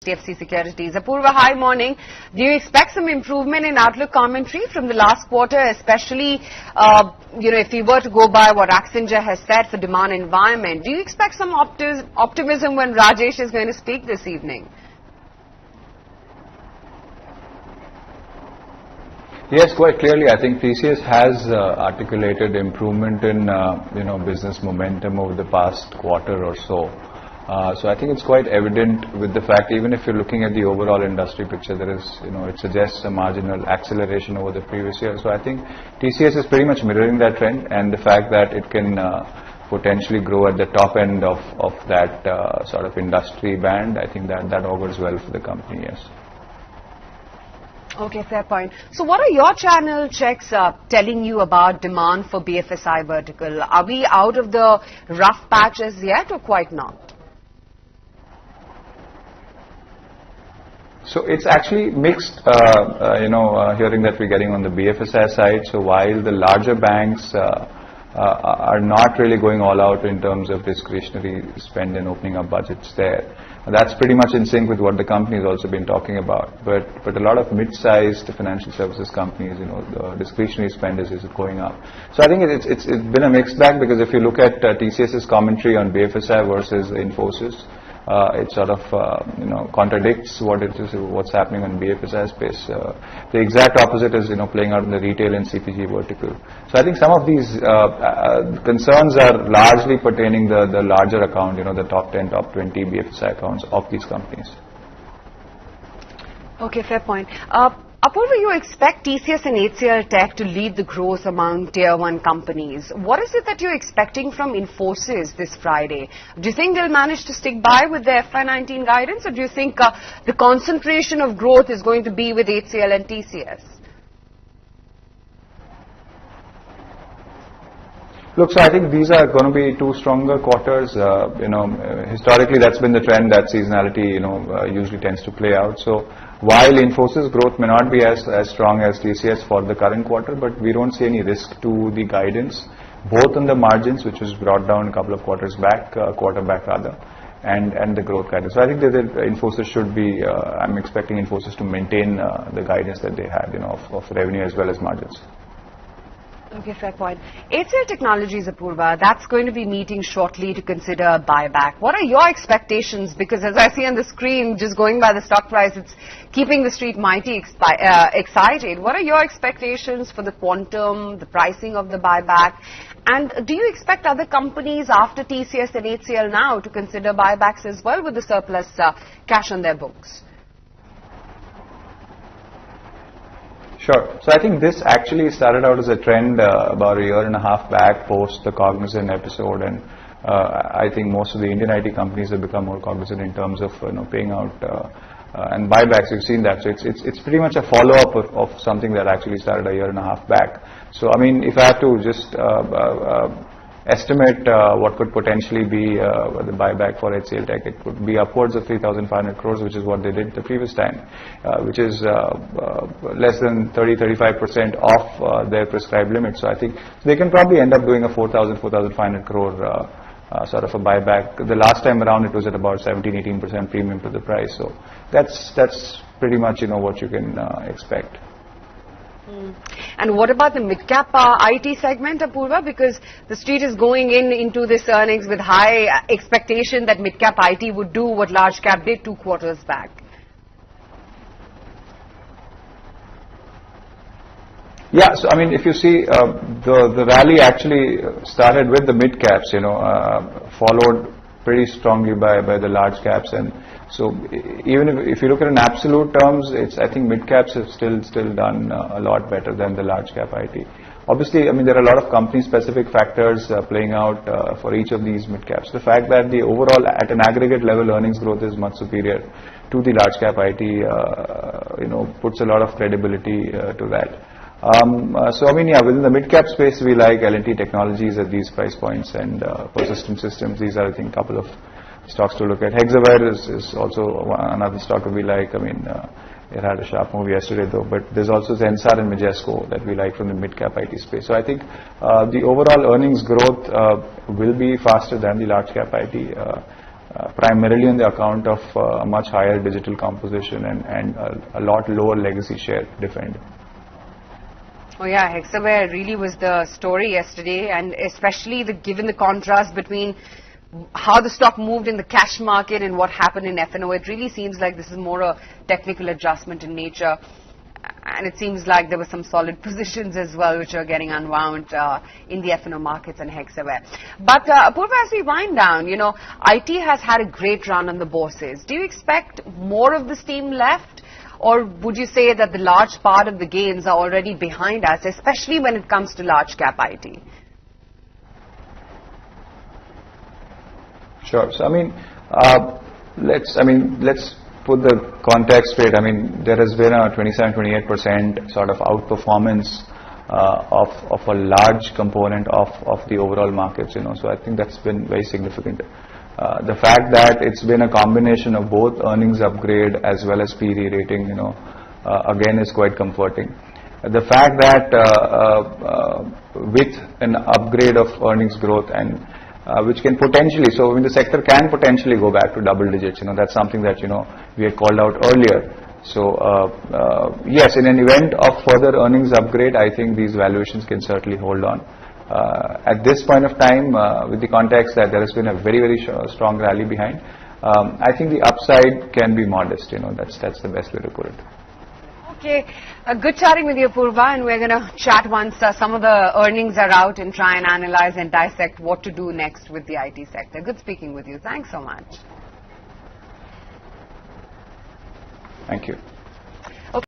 HDFC Securities. Apurva, hi, morning. Do you expect some improvement in outlook commentary from the last quarter, especially, if we were to go by what Accenture has said for demand environment? Do you expect some optimism when Rajesh is going to speak this evening? Yes, quite clearly. I think TCS has articulated improvement in business momentum over the past quarter or so. So I think it's quite evident with the fact, even if you're looking at the overall industry picture, there is, it suggests a marginal acceleration over the previous year. So I think TCS is pretty much mirroring that trend, and the fact that it can potentially grow at the top end of that sort of industry band, I think that augurs well for the company, yes. Okay, fair point. So what are your channel checks telling you about demand for BFSI vertical? Are we out of the rough patches yet or quite not? So it's actually mixed, hearing that we're getting on the BFSI side. So while the larger banks are not really going all out in terms of discretionary spend and opening up budgets there, that's pretty much in sync with what the company has also been talking about. But a lot of mid-sized financial services companies, the discretionary spend is going up. So I think it's been a mixed bag, because if you look at TCS's commentary on BFSI versus Infosys, it sort of contradicts what's happening in BFSI space. The exact opposite is playing out in the retail and CPG vertical. So I think some of these concerns are largely pertaining the larger account, the top 10, top 20 BFSI accounts of these companies. Okay, fair point. Apurva, you expect TCS and HCL Tech to lead the growth among Tier 1 companies. What is it that you're expecting from Infosys this Friday? Do you think they'll manage to stick by with their FY19 guidance, or do you think the concentration of growth is going to be with HCL and TCS? Look, so I think these are going to be two stronger quarters. Historically, that's been the trend, that seasonality, usually tends to play out. So while Infosys growth may not be as strong as TCS for the current quarter, but we don't see any risk to the guidance, both on the margins, which was brought down a couple of quarter back rather, and the growth guidance. So I think that Infosys should be, I'm expecting Infosys to maintain the guidance that they had, of revenue as well as margins. Okay, fair point. HCL Technologies, Apurva, that's going to be meeting shortly to consider a buyback. What are your expectations? Because as I see on the screen, just going by the stock price, it's keeping the street mighty excited. What are your expectations for the quantum, the pricing of the buyback? And do you expect other companies after TCS and HCL now to consider buybacks as well with the surplus cash on their books? Sure. So I think this actually started out as a trend about a year and a half back, post the Cognizant episode, and I think most of the Indian IT companies have become more cognizant in terms of paying out and buybacks. You've seen that. So it's pretty much a follow-up of something that actually started a year and a half back. So I mean, if I have to just estimate what could potentially be the buyback for HCL Tech, it could be upwards of 3,500 crores, which is what they did the previous time, which is less than 30-35% off their prescribed limit. So I think they can probably end up doing a 4,500 crore sort of a buyback. The last time around, it was at about 17-18% premium to the price. So that's pretty much what you can expect. And what about the mid-cap IT segment, Apurva? Because the street is going into this earnings with high expectation that mid-cap IT would do what large-cap did 2 quarters back. Yeah, so I mean, if you see, the rally actually started with the mid-caps, followed pretty strongly by the large caps, and so even if you look at in absolute terms, I think mid caps have still done a lot better than the large cap IT. Obviously, I mean, there are a lot of company specific factors playing out for each of these mid caps. The fact that the overall at an aggregate level earnings growth is much superior to the large cap IT, puts a lot of credibility to that. So I mean, yeah, within the mid-cap space, we like L&T Technologies at these price points, and Persistent Systems. These are, I think, a couple of stocks to look at. Hexaware is also another stock that we like. I mean, it had a sharp move yesterday, though. But there's also Zensar and Majesco that we like from the mid-cap IT space. So I think the overall earnings growth will be faster than the large-cap IT. primarily on the account of a much higher digital composition and a lot lower legacy share defended. Oh yeah, Hexaware really was the story yesterday, and especially given the contrast between how the stock moved in the cash market and what happened in F&O. It really seems like this is more a technical adjustment in nature, and it seems like there were some solid positions as well which are getting unwound in the F&O markets and Hexaware. But Apurva, as we wind down, you know, IT has had a great run on the bourses. Do you expect more of the steam left? Or would you say that the large part of the gains are already behind us, especially when it comes to large cap IT? Sure. So, I mean, let's put the context straight. I mean, there has been a 27-28% sort of outperformance of a large component of the overall markets, you know. So I think that's been very significant. The fact that it's been a combination of both earnings upgrade as well as PE rating, you know, again is quite comforting. The fact that with an upgrade of earnings growth and which can potentially, so I mean the sector can potentially go back to double digits, you know, that's something that, you know, we had called out earlier. So yes, in an event of further earnings upgrade, I think these valuations can certainly hold on. At this point of time, with the context that there has been a very strong rally behind, I think the upside can be modest. You know, that's the best way to put it. Okay, good chatting with you, Apurva, and we're going to chat once some of the earnings are out and try and analyze and dissect what to do next with the IT sector. Good speaking with you. Thanks so much. Thank you.